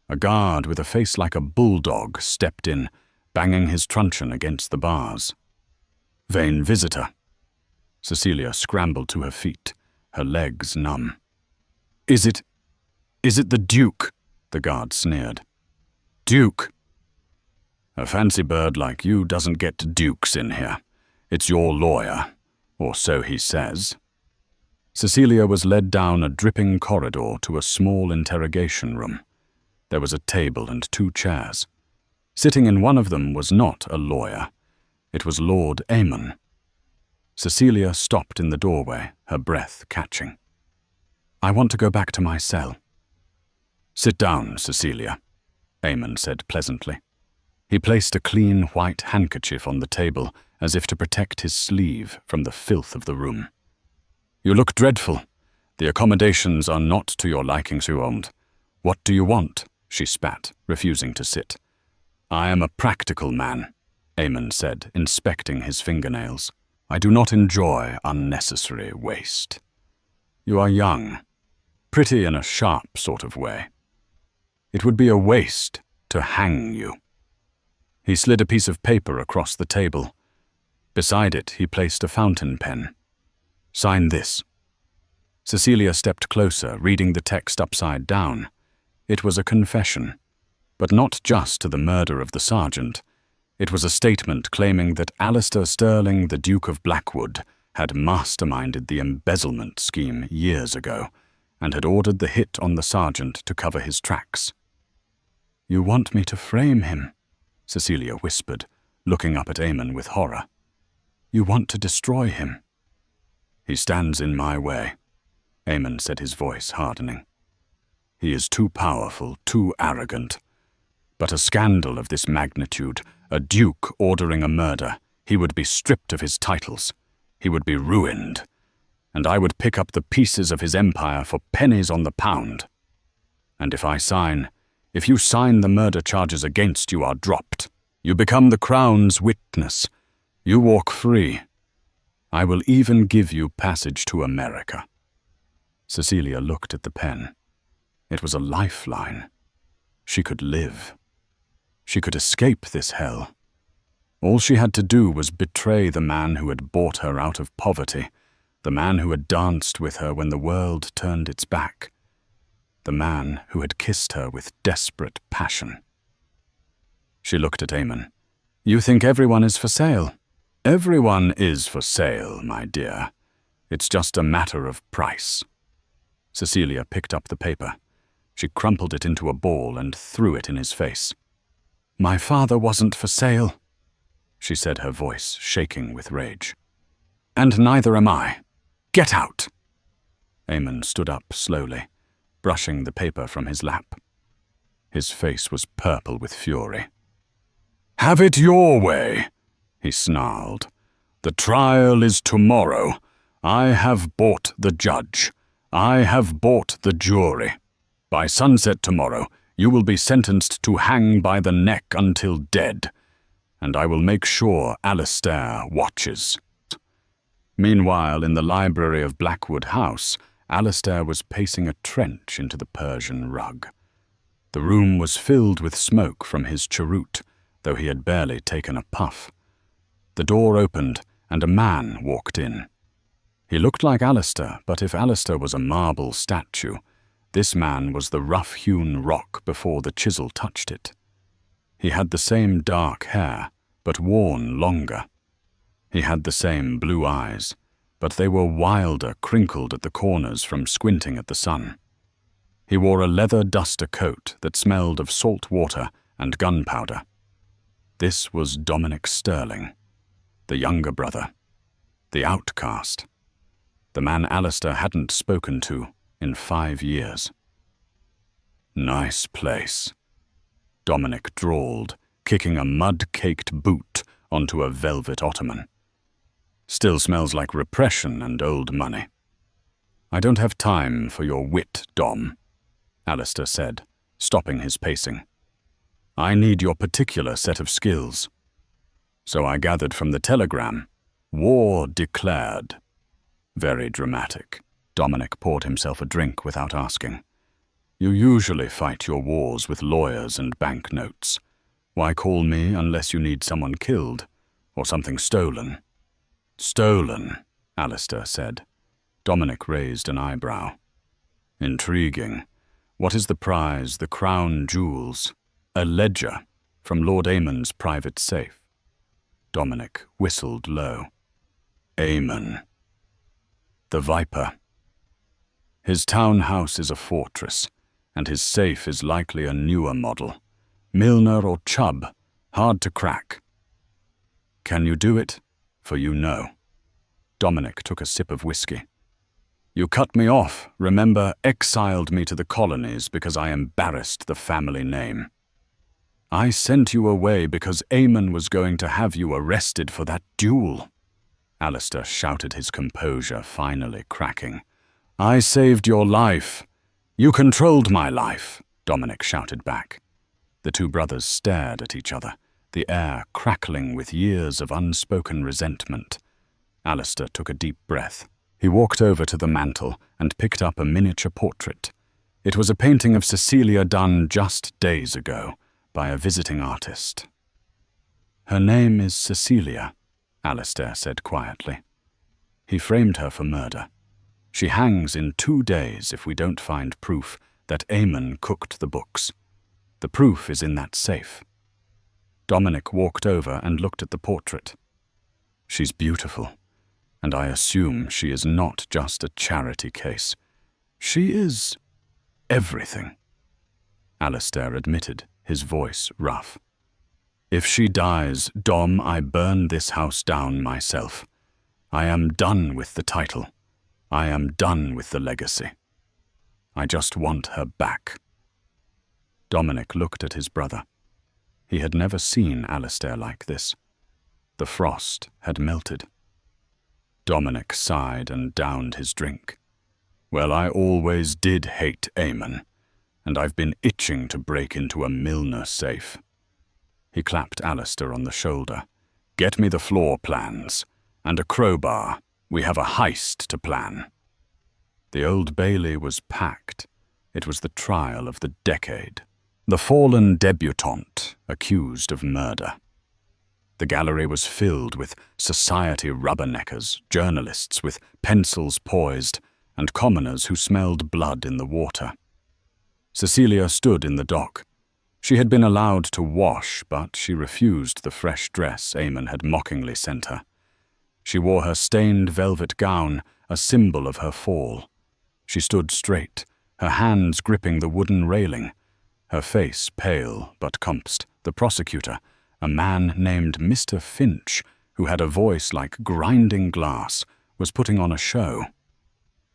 A guard with a face like a bulldog stepped in, banging his truncheon against the bars. "Vain visitor." Cecilia scrambled to her feet, her legs numb. Is it the Duke?" the guard sneered. "Duke? A fancy bird like you doesn't get dukes in here. It's your lawyer, or so he says." Cecilia was led down a dripping corridor to a small interrogation room. There was a table and 2 chairs. Sitting in one of them was not a lawyer. It was Lord Amon. Cecilia stopped in the doorway, her breath catching. "I want to go back to my cell." "Sit down, Cecilia," Amon said pleasantly. He placed a clean white handkerchief on the table as if to protect his sleeve from the filth of the room. "You look dreadful. The accommodations are not to your liking, Suond. What do you want?" she spat, refusing to sit. "I am a practical man," Amon said, inspecting his fingernails. "I do not enjoy unnecessary waste. You are young, pretty in a sharp sort of way. It would be a waste to hang you." He slid a piece of paper across the table. Beside it, he placed a fountain pen. "Sign this." Cecilia stepped closer, reading the text upside down. It was a confession, but not just to the murder of the sergeant. It was a statement claiming that Alistair Sterling, the Duke of Blackwood, had masterminded the embezzlement scheme years ago and had ordered the hit on the sergeant to cover his tracks. "You want me to frame him?" Cecilia whispered, looking up at Amon with horror. "You want to destroy him?" "He stands in my way," Amon said, his voice hardening. "He is too powerful, too arrogant. But a scandal of this magnitude, a duke ordering a murder, he would be stripped of his titles. He would be ruined. And I would pick up the pieces of his empire for pennies on the pound. And if you sign the murder charges against you are dropped. You become the Crown's witness. You walk free. I will even give you passage to America." Cecilia looked at the pen. It was a lifeline. She could live. She could escape this hell. All she had to do was betray the man who had bought her out of poverty, the man who had danced with her when the world turned its back, the man who had kissed her with desperate passion. She looked at Amon. "You think everyone is for sale?" "Everyone is for sale, my dear. It's just a matter of price." Cecilia picked up the paper. She crumpled it into a ball and threw it in his face. "My father wasn't for sale," she said, her voice shaking with rage. "And neither am I. Get out!" Amon stood up slowly, brushing the paper from his lap. His face was purple with fury. "Have it your way," he snarled. "The trial is tomorrow. I have bought the judge. I have bought the jury. By sunset tomorrow, you will be sentenced to hang by the neck until dead, and I will make sure Alistair watches." Meanwhile, in the library of Blackwood House, Alistair was pacing a trench into the Persian rug. The room was filled with smoke from his cheroot, though he had barely taken a puff. The door opened, and a man walked in. He looked like Alistair, but if Alistair was a marble statue, this man was the rough-hewn rock before the chisel touched it. He had the same dark hair, but worn longer. He had the same blue eyes, but they were wilder, crinkled at the corners from squinting at the sun. He wore a leather duster coat that smelled of salt water and gunpowder. This was Dominic Sterling, the younger brother, the outcast, the man Alistair hadn't spoken to in 5 years. "Nice place," Dominic drawled, kicking a mud-caked boot onto a velvet ottoman. "Still smells like repression and old money." "I don't have time for your wit, Dom," Alistair said, stopping his pacing. "I need your particular set of skills." "So I gathered from the telegram. War declared." "Very dramatic." Dominic poured himself a drink without asking. "You usually fight your wars with lawyers and banknotes. Why call me unless you need someone killed or something stolen?" "Stolen," Alistair said. Dominic raised an eyebrow. "Intriguing. What is the prize, the crown jewels?" "A ledger from Lord Amon's private safe." Dominic whistled low. "Amon. The Viper. His townhouse is a fortress, and his safe is likely a newer model. Milner or Chubb, hard to crack. Can you do it? For you know. Dominic took a sip of whiskey. You cut me off, remember, exiled me to the colonies because I embarrassed the family name. I sent you away because Eamon was going to have you arrested for that duel. Alistair shouted, his composure finally cracking. I saved your life. You controlled my life, Dominic shouted back. The two brothers stared at each other, the air crackling with years of unspoken resentment. Alistair took a deep breath. He walked over to the mantel and picked up a miniature portrait. It was a painting of Cecilia done just days ago by a visiting artist. Her name is Cecilia, Alistair said quietly. He framed her for murder. She hangs in 2 days if we don't find proof that Eamon cooked the books. The proof is in that safe. Dominic walked over and looked at the portrait. She's beautiful, and I assume she is not just a charity case. She is everything, Alistair admitted, his voice rough. If she dies, Dom, I burn this house down myself. I am done with the title. I am done with the legacy. I just want her back. Dominic looked at his brother. He had never seen Alistair like this. The frost had melted. Dominic sighed and downed his drink. Well, I always did hate Eamon, and I've been itching to break into a Milner safe. He clapped Alistair on the shoulder. Get me the floor plans, and a crowbar. We have a heist to plan. The Old Bailey was packed. It was the trial of the decade. The fallen debutante accused of murder. The gallery was filled with society rubberneckers, journalists with pencils poised, and commoners who smelled blood in the water. Cecilia stood in the dock. She had been allowed to wash, but she refused the fresh dress Eamon had mockingly sent her. She wore her stained velvet gown, a symbol of her fall. She stood straight, her hands gripping the wooden railing, her face pale but composed. The prosecutor, a man named Mr. Finch, who had a voice like grinding glass, was putting on a show.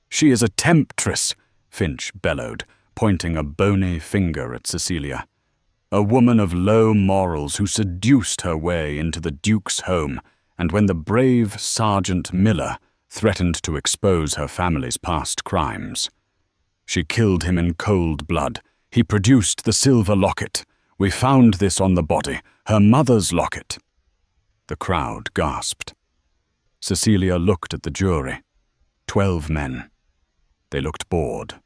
She is a temptress, Finch bellowed, pointing a bony finger at Cecilia. A woman of low morals who seduced her way into the Duke's home, and when the brave Sergeant Miller threatened to expose her family's past crimes. She killed him in cold blood. He produced the silver locket. We found this on the body, her mother's locket. The crowd gasped. Cecilia looked at the jury. 12 men. They looked bored.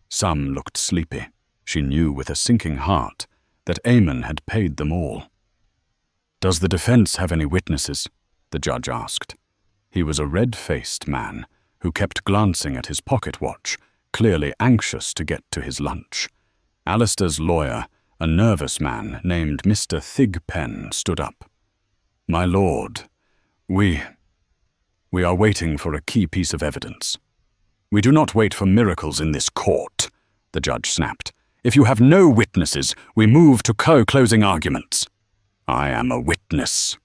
Some looked sleepy. She knew with a sinking heart that Eamon had paid them all. Does the defense have any witnesses? The judge asked. He was a red-faced man who kept glancing at his pocket watch, clearly anxious to get to his lunch. Alistair's lawyer, a nervous man named Mr. Thigpen, stood up. My lord, we are waiting for a key piece of evidence. We do not wait for miracles in this court, the judge snapped. If you have no witnesses, we move to closing arguments. I am a witness.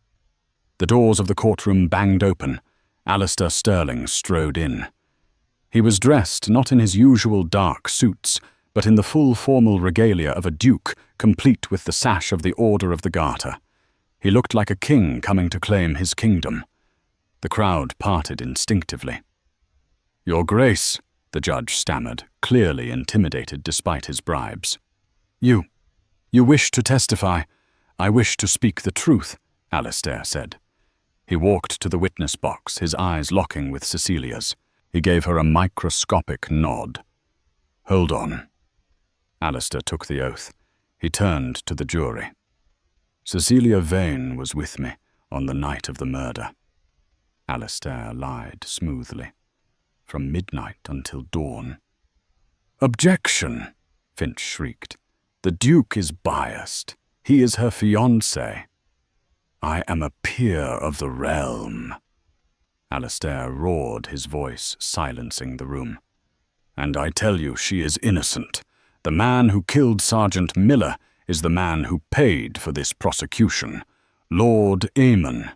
The doors of the courtroom banged open. Alistair Sterling strode in. He was dressed not in his usual dark suits, but in the full formal regalia of a duke, complete with the sash of the Order of the Garter. He looked like a king coming to claim his kingdom. The crowd parted instinctively. Your Grace, the judge stammered, clearly intimidated despite his bribes. You wish to testify. I wish to speak the truth, Alistair said. He walked to the witness box, his eyes locking with Cecilia's. He gave her a microscopic nod. Hold on. Alistair took the oath. He turned to the jury. Cecilia Vane was with me on the night of the murder. Alistair lied smoothly. From midnight until dawn. Objection, Finch shrieked. The Duke is biased. He is her fiancé. I am a peer of the realm. Alistair roared, his voice silencing the room. And I tell you she is innocent. The man who killed Sergeant Miller is the man who paid for this prosecution, Lord Eamon."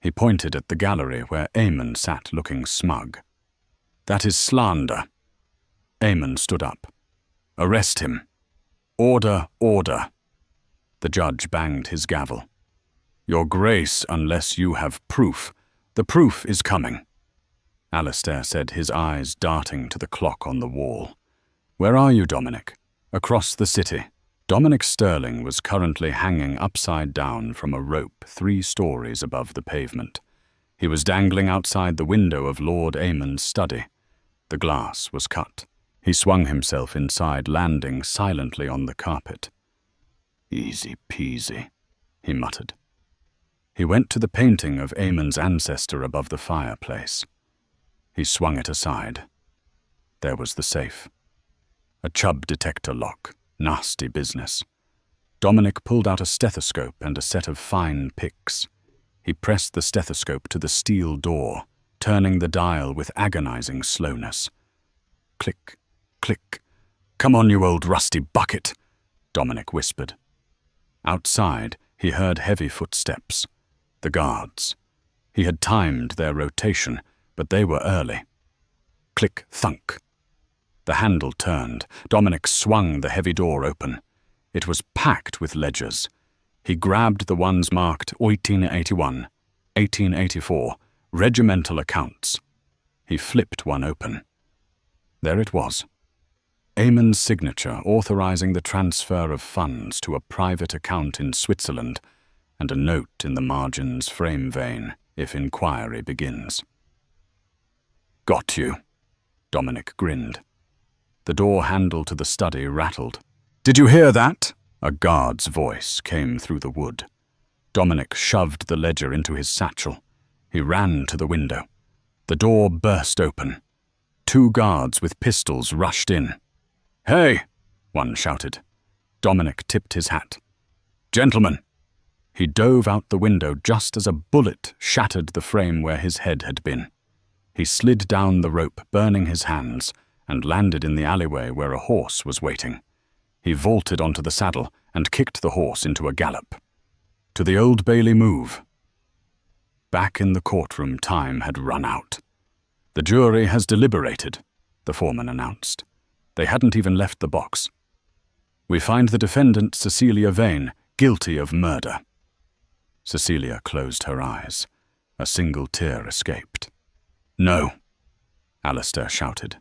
He pointed at the gallery where Eamon sat looking smug. "That is slander." Eamon stood up. "Arrest him. Order, order." The judge banged his gavel. "Your Grace, unless you have proof. The proof is coming." Alistair said, his eyes darting to the clock on the wall. "Where are you, Dominic?" "Across the city." Dominic Sterling was currently hanging upside down from a rope 3 stories above the pavement. He was dangling outside the window of Lord Eamon's study. The glass was cut. He swung himself inside, landing silently on the carpet. "Easy peasy," he muttered. He went to the painting of Eamon's ancestor above the fireplace. He swung it aside. There was the safe. A Chubb detector lock. Nasty business. Dominic pulled out a stethoscope and a set of fine picks. He pressed the stethoscope to the steel door, turning the dial with agonizing slowness. Click, click. "Come on, you old rusty bucket," Dominic whispered. Outside, he heard heavy footsteps. The guards. He had timed their rotation, but they were early. Click, thunk. The handle turned. Dominic swung the heavy door open. It was packed with ledgers. He grabbed the ones marked 1881, 1884, regimental accounts. He flipped one open. There it was. Eamon's signature authorizing the transfer of funds to a private account in Switzerland, and a note in the margin's frame vein, if inquiry begins. "Got you," Dominic grinned. The door handle to the study rattled. "Did you hear that?" A guard's voice came through the wood. Dominic shoved the ledger into his satchel. He ran to the window. The door burst open. 2 guards with pistols rushed in. "Hey!" one shouted. Dominic tipped his hat. "Gentlemen!" He dove out the window just as a bullet shattered the frame where his head had been. He slid down the rope, burning his hands, and landed in the alleyway where a horse was waiting. He vaulted onto the saddle and kicked the horse into a gallop. To the Old Bailey move. Back in the courtroom, time had run out. "The jury has deliberated," the foreman announced. They hadn't even left the box. "We find the defendant, Cecilia Vane, guilty of murder." Cecilia closed her eyes. A single tear escaped. "No," Alistair shouted.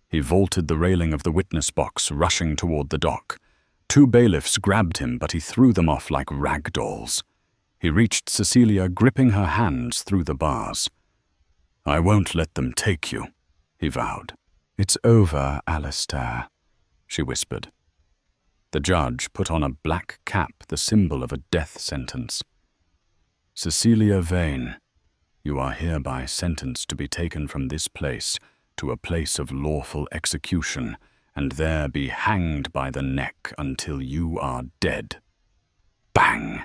He vaulted the railing of the witness box, rushing toward the dock. 2 bailiffs grabbed him, but he threw them off like rag dolls. He reached Cecilia, gripping her hands through the bars. "I won't let them take you," he vowed. "It's over, Alistair," she whispered. The judge put on a black cap, the symbol of a death sentence. "Cecilia Vane, you are hereby sentenced to be taken from this place to a place of lawful execution, and there be hanged by the neck until you are dead." Bang!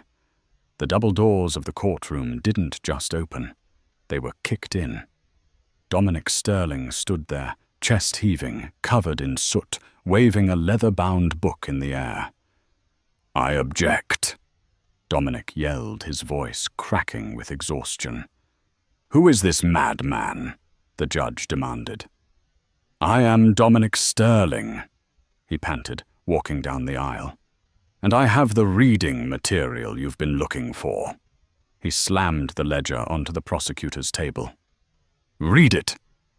The double doors of the courtroom didn't just open. They were kicked in. Dominic Sterling stood there, chest heaving, covered in soot, waving a leather-bound book in the air. "I object," Dominic yelled, his voice cracking with exhaustion. "Who is this madman?" the judge demanded. "I am Dominic Sterling," he panted, walking down the aisle. "And I have the reading material you've been looking for." He slammed the ledger onto the prosecutor's table. "Read it,"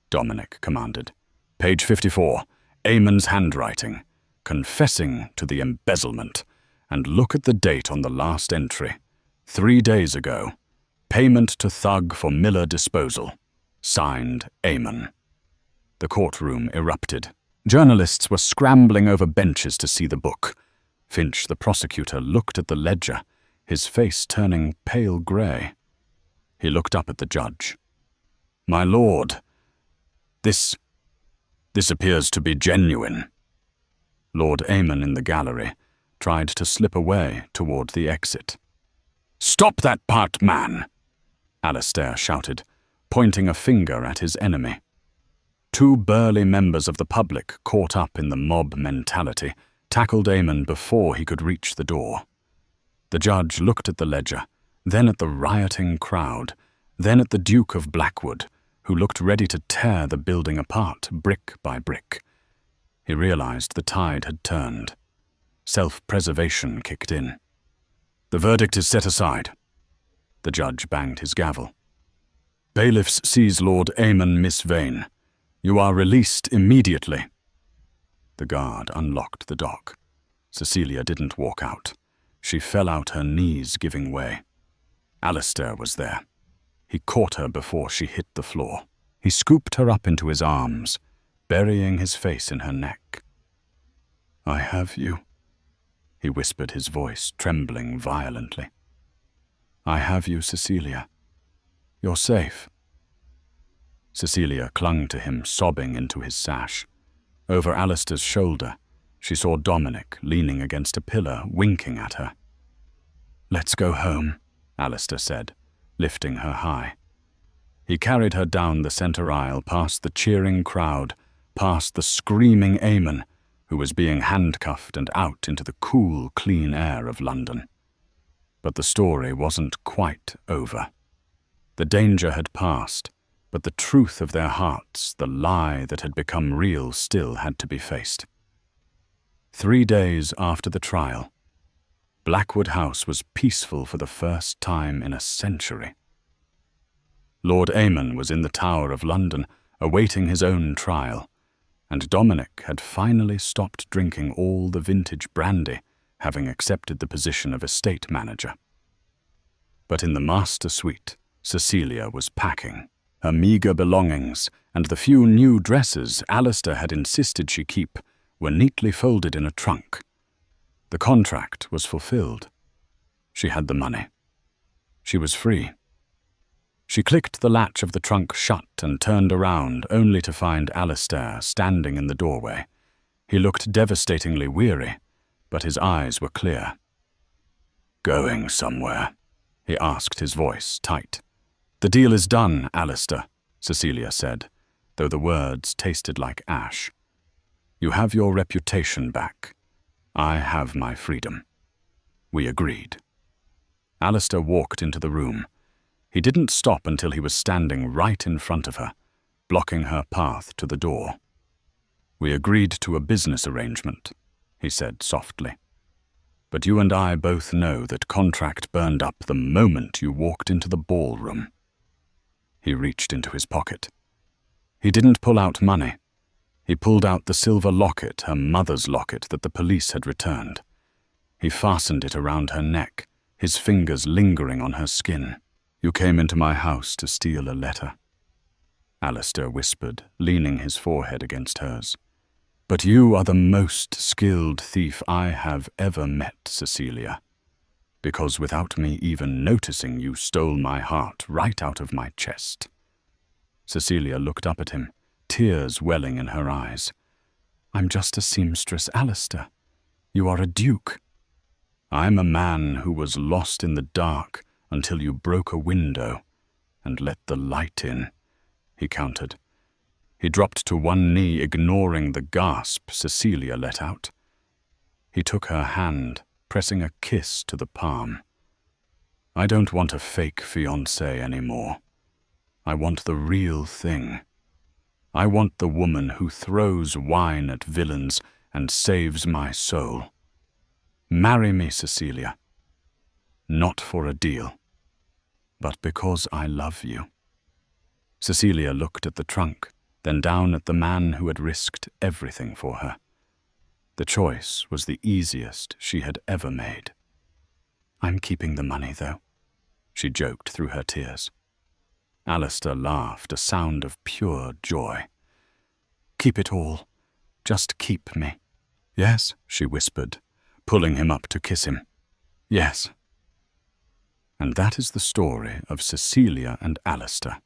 Dominic commanded. "Page 54, Eamon's handwriting, confessing to the embezzlement. And look at the date on the last entry. 3 days ago. Payment to Thug for Miller disposal. Signed, Eamon." The courtroom erupted. Journalists were scrambling over benches to see the book. Finch, the prosecutor, looked at the ledger, his face turning pale grey. He looked up at the judge. "My lord, this appears to be genuine." Lord Eamon in the gallery tried to slip away toward the exit. "Stop that part, man!" Alistair shouted, pointing a finger at his enemy. Two burly members of the public, caught up in the mob mentality, tackled Eamon before he could reach the door. The judge looked at the ledger, then at the rioting crowd, then at the Duke of Blackwood, who looked ready to tear the building apart, brick by brick. He realized the tide had turned. Self-preservation kicked in. "The verdict is set aside." The judge banged his gavel. "Bailiffs seize Lord Eamon Miss Vane. You are released immediately." The guard unlocked the dock. Cecilia didn't walk out. She fell out, her knees giving way. Alistair was there. He caught her before she hit the floor. He scooped her up into his arms, burying his face in her neck. "I have you," he whispered, his voice trembling violently. "I have you, Cecilia. You're safe." Cecilia clung to him, sobbing into his sash. Over Alistair's shoulder, she saw Dominic leaning against a pillar, winking at her. "Let's go home," Alistair said, lifting her high. He carried her down the center aisle, past the cheering crowd, past the screaming Eamon, who was being handcuffed, and out into the cool, clean air of London. But the story wasn't quite over. The danger had passed, but the truth of their hearts, the lie that had become real, still had to be faced. 3 days after the trial, Blackwood House was peaceful for the first time in a century. Lord Eamon was in the Tower of London, awaiting his own trial, and Dominic had finally stopped drinking all the vintage brandy, having accepted the position of estate manager. But in the master suite, Cecilia was packing. Her meagre belongings and the few new dresses Alistair had insisted she keep were neatly folded in a trunk. The contract was fulfilled. She had the money. She was free. She clicked the latch of the trunk shut and turned around, only to find Alistair standing in the doorway. He looked devastatingly weary, but his eyes were clear. "Going somewhere?" he asked, his voice tight. "The deal is done, Alistair," Cecilia said, though the words tasted like ash. "You have your reputation back. I have my freedom. We agreed." Alistair walked into the room. He didn't stop until he was standing right in front of her, blocking her path to the door. "We agreed to a business arrangement," he said softly. "But you and I both know that contract burned up the moment you walked into the ballroom." He reached into his pocket. He didn't pull out money. He pulled out the silver locket, her mother's locket that the police had returned. He fastened it around her neck, his fingers lingering on her skin. "You came into my house to steal a letter," Alistair whispered, leaning his forehead against hers. "But you are the most skilled thief I have ever met, Cecilia, because without me even noticing, you stole my heart right out of my chest." Cecilia looked up at him, tears welling in her eyes. "I'm just a seamstress, Alistair. You are a duke." "I'm a man who was lost in the dark until you broke a window and let the light in," he countered. He dropped to one knee, ignoring the gasp Cecilia let out. He took her hand, pressing a kiss to the palm. "I don't want a fake fiancé anymore. I want the real thing. I want the woman who throws wine at villains and saves my soul. Marry me, Cecilia. Not for a deal, but because I love you." Cecilia looked at the trunk, then down at the man who had risked everything for her. The choice was the easiest she had ever made. "I'm keeping the money, though," she joked through her tears. Alistair laughed, a sound of pure joy. "Keep it all. Just keep me." "Yes," she whispered, pulling him up to kiss him. "Yes." And that is the story of Cecilia and Alistair.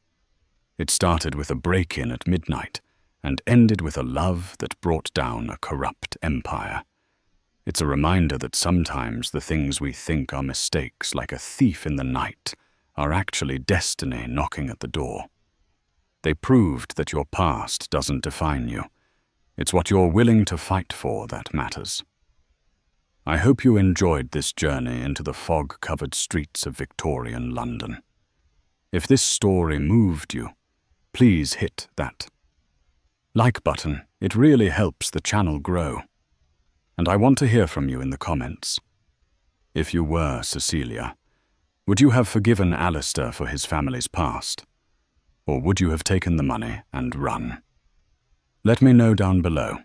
It started with a break-in at midnight and ended with a love that brought down a corrupt empire. It's a reminder that sometimes the things we think are mistakes, like a thief in the night, are actually destiny knocking at the door. They proved that your past doesn't define you. It's what you're willing to fight for that matters. I hope you enjoyed this journey into the fog-covered streets of Victorian London. If this story moved you, please hit that like button. It really helps the channel grow. And I want to hear from you in the comments. If you were Cecilia, would you have forgiven Alistair for his family's past? Or would you have taken the money and run? Let me know down below.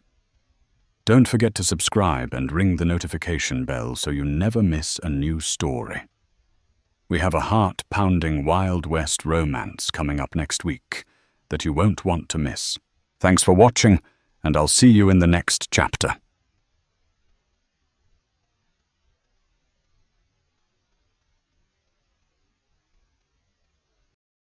Don't forget to subscribe and ring the notification bell so you never miss a new story. We have a heart-pounding Wild West romance coming up next week that you won't want to miss. Thanks for watching, and I'll see you in the next chapter.